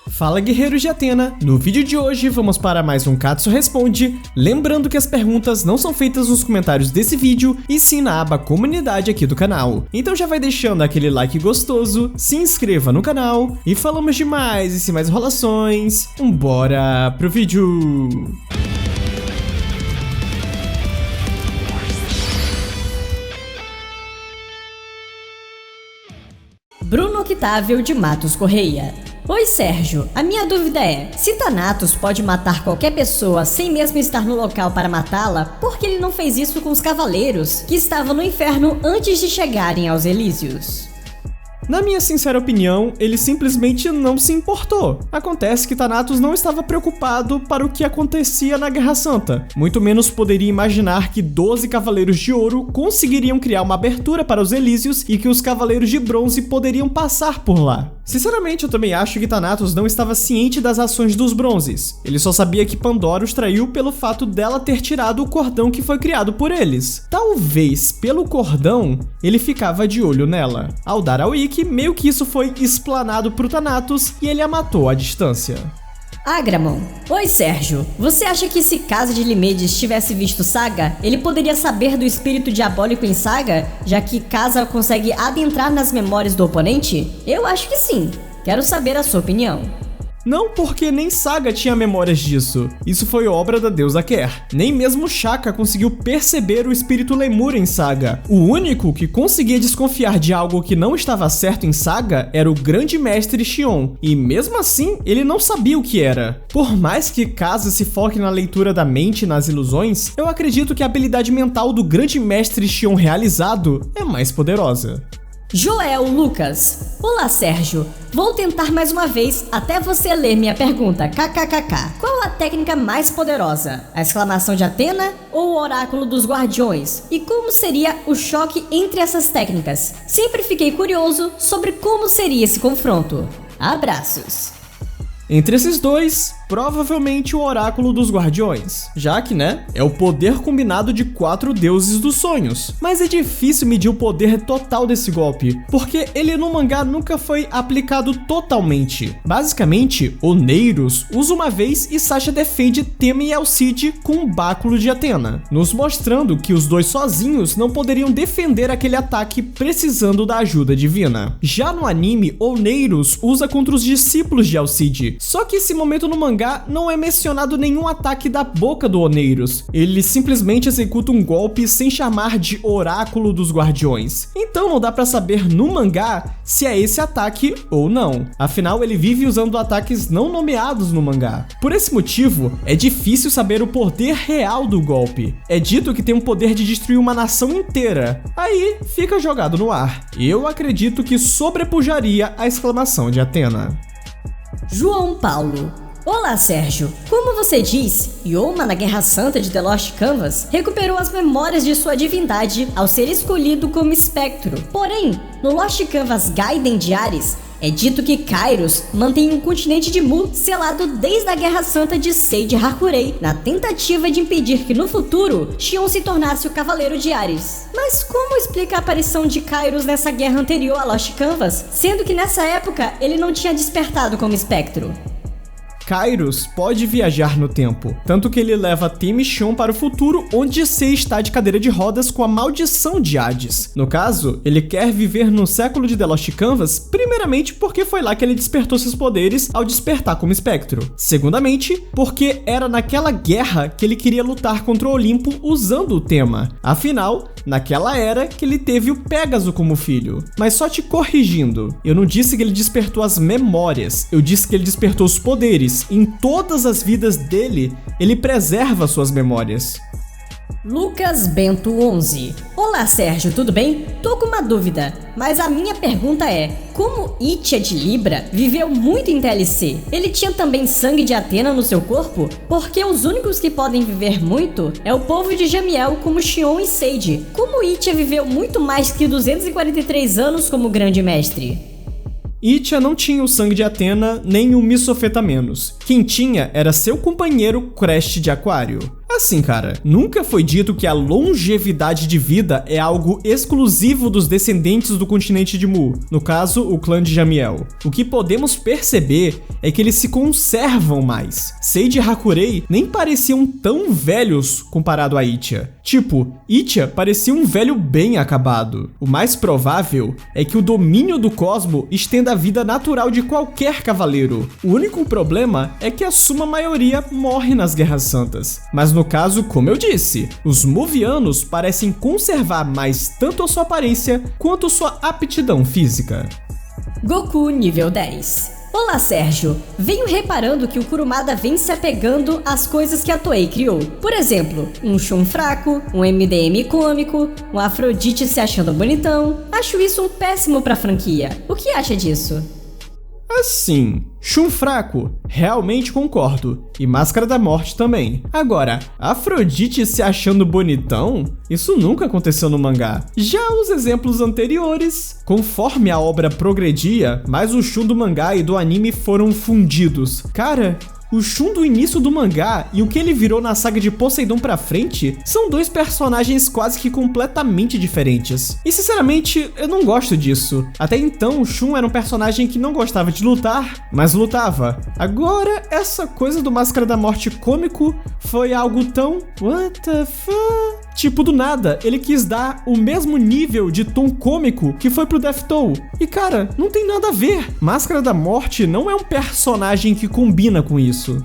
Fala, guerreiros de Atena! No vídeo de hoje vamos para mais um Katsu Responde, lembrando que as perguntas não são feitas nos comentários desse vídeo, e sim na aba comunidade aqui do canal. Então já vai deixando aquele like gostoso, se inscreva no canal, e falamos de mais e sem mais enrolações, bora pro vídeo! Bruno Octávio de Matos Correia. Oi Sérgio, a minha dúvida é, se Thanatos pode matar qualquer pessoa sem mesmo estar no local para matá-la, por que ele não fez isso com os cavaleiros, que estavam no inferno antes de chegarem aos Elísios? Na minha sincera opinião, ele simplesmente não se importou. Acontece que Thanatos não estava preocupado para o que acontecia na Guerra Santa. Muito menos poderia imaginar que 12 Cavaleiros de Ouro conseguiriam criar uma abertura para os Elísios e que os Cavaleiros de Bronze poderiam passar por lá. Sinceramente, eu também acho que Thanatos não estava ciente das ações dos Bronzes. Ele só sabia que Pandora os traiu pelo fato dela ter tirado o cordão que foi criado por eles. Talvez, pelo cordão, ele ficava de olho nela. Ao dar a wiki, meio que isso foi explanado pro Thanatos e ele a matou à distância. Agramon. Oi Sérgio, você acha que se Casa de Limedes tivesse visto Saga, ele poderia saber do espírito diabólico em Saga, já que Casa consegue adentrar nas memórias do oponente? Eu acho que sim. Quero saber a sua opinião. Não, porque nem Saga tinha memórias disso. Isso foi obra da deusa Ker. Nem mesmo Shaka conseguiu perceber o espírito Lemur em Saga. O único que conseguia desconfiar de algo que não estava certo em Saga era o grande mestre Xion. E mesmo assim, ele não sabia o que era. Por mais que Casa se foque na leitura da mente e nas ilusões, eu acredito que a habilidade mental do grande mestre Xion realizado é mais poderosa. Joel Lucas. Olá Sérgio, vou tentar mais uma vez até você ler minha pergunta, kkkk. Qual a técnica mais poderosa? A exclamação de Atena ou o oráculo dos guardiões? E como seria o choque entre essas técnicas? Sempre fiquei curioso sobre como seria esse confronto. Abraços. Entre esses dois, provavelmente o oráculo dos guardiões, já que, é o poder combinado de 4 deuses dos sonhos. Mas é difícil medir o poder total desse golpe, porque ele no mangá nunca foi aplicado totalmente. Basicamente, Oneiros usa uma vez e Sasha defende Tema e Alcide com um báculo de Atena, nos mostrando que os dois sozinhos não poderiam defender aquele ataque precisando da ajuda divina. Já no anime, Oneiros usa contra os discípulos de Alcide, só que esse momento no mangá não é mencionado nenhum ataque da boca do Oneiros. Ele simplesmente executa um golpe sem chamar de oráculo dos guardiões. Então não dá pra saber no mangá se é esse ataque ou não. Afinal, ele vive usando ataques não nomeados no mangá. Por esse motivo, é difícil saber o poder real do golpe. É dito que tem um poder de destruir uma nação inteira. Aí fica jogado no ar. Eu acredito que sobrepujaria a exclamação de Atena. João Paulo. Olá Sérgio, como você diz, Yoma na Guerra Santa de The Lost Canvas recuperou as memórias de sua divindade ao ser escolhido como espectro. Porém, no Lost Canvas Gaiden de Ares, é dito que Kairos mantém um continente de Mu selado desde a Guerra Santa de Sage Hakurei, na tentativa de impedir que no futuro Xion se tornasse o Cavaleiro de Ares. Mas como explica a aparição de Kairos nessa guerra anterior a Lost Canvas, sendo que nessa época ele não tinha despertado como espectro? Kairos pode viajar no tempo, tanto que ele leva Tema e Xion para o futuro, onde Sei está de cadeira de rodas com a maldição de Hades. No caso, ele quer viver no século de The Lost Canvas, primeiramente porque foi lá que ele despertou seus poderes ao despertar como espectro. Segundamente, porque era naquela guerra que ele queria lutar contra o Olimpo usando o Tema. Afinal, naquela era que ele teve o Pégaso como filho. Mas só te corrigindo, eu não disse que ele despertou as memórias, eu disse que ele despertou os poderes. Em todas as vidas dele, ele preserva suas memórias. Lucas Bento 11. Olá Sérgio, tudo bem? Tô com uma dúvida, mas a minha pergunta é, como Itia de Libra viveu muito em TLC, ele tinha também sangue de Atena no seu corpo? Porque os únicos que podem viver muito é o povo de Jamiel como Xion e Sage. Como Itia viveu muito mais que 243 anos como grande mestre? Itia não tinha o sangue de Atena nem o Misofetamenos. Quem tinha era seu companheiro Crest de Aquário. Assim, cara, nunca foi dito que a longevidade de vida é algo exclusivo dos descendentes do continente de Mu, no caso, o clã de Jamiel. O que podemos perceber é que eles se conservam mais. Seiji e Hakurei nem pareciam tão velhos comparado a Itia. Tipo, Itia parecia um velho bem acabado. O mais provável é que o domínio do cosmo estenda a vida natural de qualquer cavaleiro. O único problema é que a suma maioria morre nas Guerras Santas. Mas no caso, como eu disse, os Muvianos parecem conservar mais tanto a sua aparência quanto sua aptidão física. Goku nível 10. Olá, Sérgio. Venho reparando que o Kurumada vem se apegando às coisas que a Toei criou. Por exemplo, um Shun fraco, um MDM cômico, um Afrodite se achando bonitão. Acho isso um péssimo pra franquia. O que acha disso? Assim, Shun fraco, realmente concordo. E Máscara da Morte também. Agora, Afrodite se achando bonitão? Isso nunca aconteceu no mangá. Já os exemplos anteriores, conforme a obra progredia, mais o Shun do mangá e do anime foram fundidos. Cara, o Shun do início do mangá e o que ele virou na saga de Poseidon pra frente são dois personagens quase que completamente diferentes. E sinceramente, eu não gosto disso. Até então, o Shun era um personagem que não gostava de lutar, mas lutava. Agora, essa coisa do Máscara da Morte cômico foi algo tão... what the fuck? Tipo, do nada, ele quis dar o mesmo nível de tom cômico que foi pro Deathtoll. E cara, não tem nada a ver. Máscara da Morte não é um personagem que combina com isso.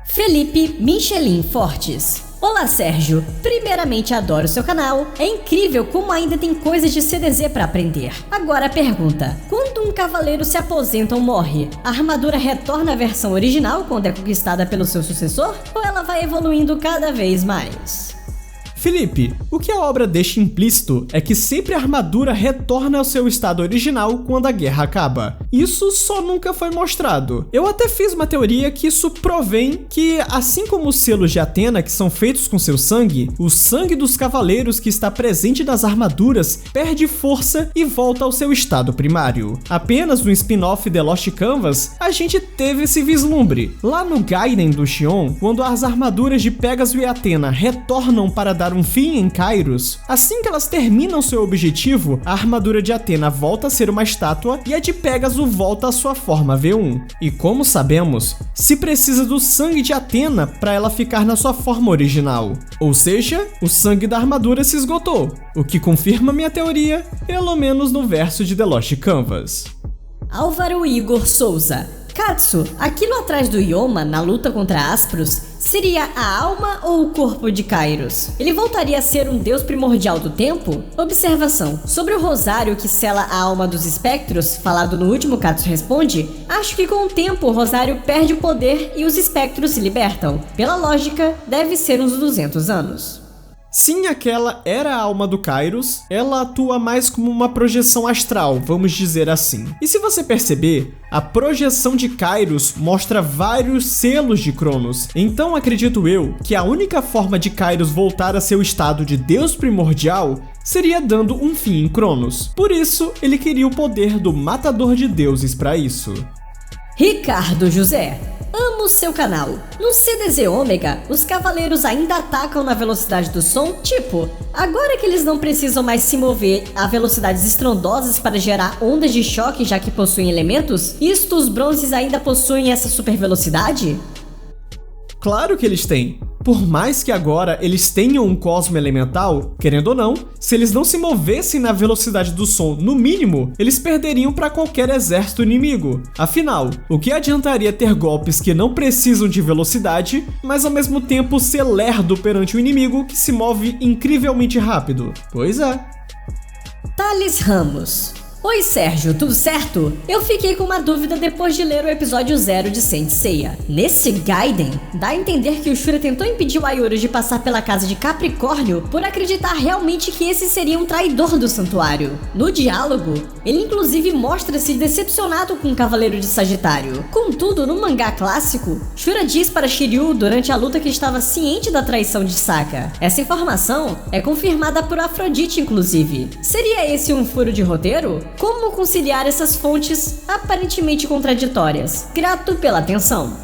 Felipe Michelin Fortes. Olá, Sérgio. Primeiramente, adoro seu canal. É incrível como ainda tem coisas de CDZ pra aprender. Agora a pergunta: quando um cavaleiro se aposenta ou morre, a armadura retorna à versão original quando é conquistada pelo seu sucessor? Ou ela vai evoluindo cada vez mais? Felipe, o que a obra deixa implícito é que sempre a armadura retorna ao seu estado original quando a guerra acaba. Isso só nunca foi mostrado. Eu até fiz uma teoria que isso provém que, assim como os selos de Atena que são feitos com seu sangue, o sangue dos cavaleiros que está presente nas armaduras perde força e volta ao seu estado primário. Apenas no spin-off The Lost Canvas, a gente teve esse vislumbre. Lá no Gaiden do Shion, quando as armaduras de Pégaso e Atena retornam para dar um fim em Kairos, assim que elas terminam seu objetivo, a armadura de Atena volta a ser uma estátua e a de Pégaso volta à sua forma V1. E como sabemos, se precisa do sangue de Atena para ela ficar na sua forma original. Ou seja, o sangue da armadura se esgotou, o que confirma minha teoria, pelo menos no verso de The Lost Canvas. Álvaro Igor Souza. Katsu, aquilo atrás do Yoma na luta contra Aspros, seria a alma ou o corpo de Kairos? Ele voltaria a ser um deus primordial do tempo? Observação: sobre o rosário que sela a alma dos espectros, falado no último Katsu Responde, acho que com o tempo o rosário perde o poder e os espectros se libertam. Pela lógica, deve ser uns 200 anos. Sim, aquela era a alma do Kairos, ela atua mais como uma projeção astral, vamos dizer assim. E se você perceber, a projeção de Kairos mostra vários selos de Cronos. Então acredito eu que a única forma de Kairos voltar a seu estado de deus primordial seria dando um fim em Cronos. Por isso, ele queria o poder do matador de deuses para isso. Ricardo José. Amo seu canal. No CDZ Ômega, os cavaleiros ainda atacam na velocidade do som? Tipo, agora que eles não precisam mais se mover a velocidades estrondosas para gerar ondas de choque já que possuem elementos, isto os bronzes ainda possuem essa super velocidade? Claro que eles têm. Por mais que agora eles tenham um cosmo elemental, querendo ou não, se eles não se movessem na velocidade do som no mínimo, eles perderiam para qualquer exército inimigo. Afinal, o que adiantaria ter golpes que não precisam de velocidade, mas ao mesmo tempo ser lerdo perante o inimigo que se move incrivelmente rápido? Pois é. Thales Ramos. Oi, Sérgio, tudo certo? Eu fiquei com uma dúvida depois de ler o episódio 0 de Saint Seiya. Nesse Gaiden, dá a entender que o Shura tentou impedir o Ayuru de passar pela casa de Capricórnio por acreditar realmente que esse seria um traidor do santuário. No diálogo, ele inclusive mostra-se decepcionado com o Cavaleiro de Sagitário. Contudo, no mangá clássico, Shura diz para Shiryu durante a luta que estava ciente da traição de Sokka. Essa informação é confirmada por Afrodite, inclusive. Seria esse um furo de roteiro? Como conciliar essas fontes aparentemente contraditórias? Grato pela atenção.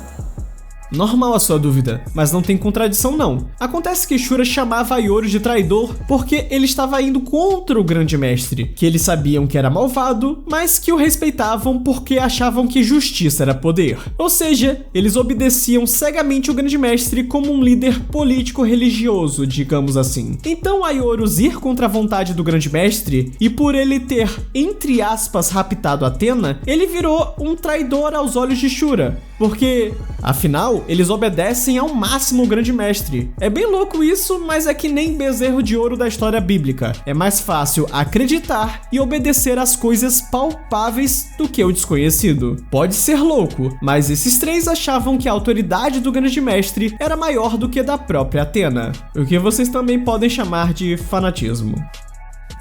Normal a sua dúvida, mas não tem contradição não. Acontece que Shura chamava Yoru de traidor porque ele estava indo contra o Grande Mestre, que eles sabiam que era malvado, mas que o respeitavam porque achavam que justiça era poder. Ou seja, eles obedeciam cegamente o Grande Mestre como um líder político-religioso, digamos assim. Então a Yoru ir contra a vontade do Grande Mestre, e por ele ter, entre aspas, raptado Athena, ele virou um traidor aos olhos de Shura, porque, afinal, eles obedecem ao máximo o Grande Mestre. É bem louco isso, mas é que nem bezerro de ouro da história bíblica. É mais fácil acreditar e obedecer às coisas palpáveis do que o desconhecido. Pode ser louco, mas esses três achavam que a autoridade do Grande Mestre era maior do que da própria Athena, o que vocês também podem chamar de fanatismo.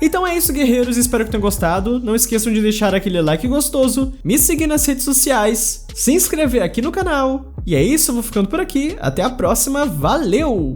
Então é isso, guerreiros, espero que tenham gostado. Não esqueçam de deixar aquele like gostoso, me seguir nas redes sociais, se inscrever aqui no canal. E é isso, eu vou ficando por aqui. Até a próxima, valeu!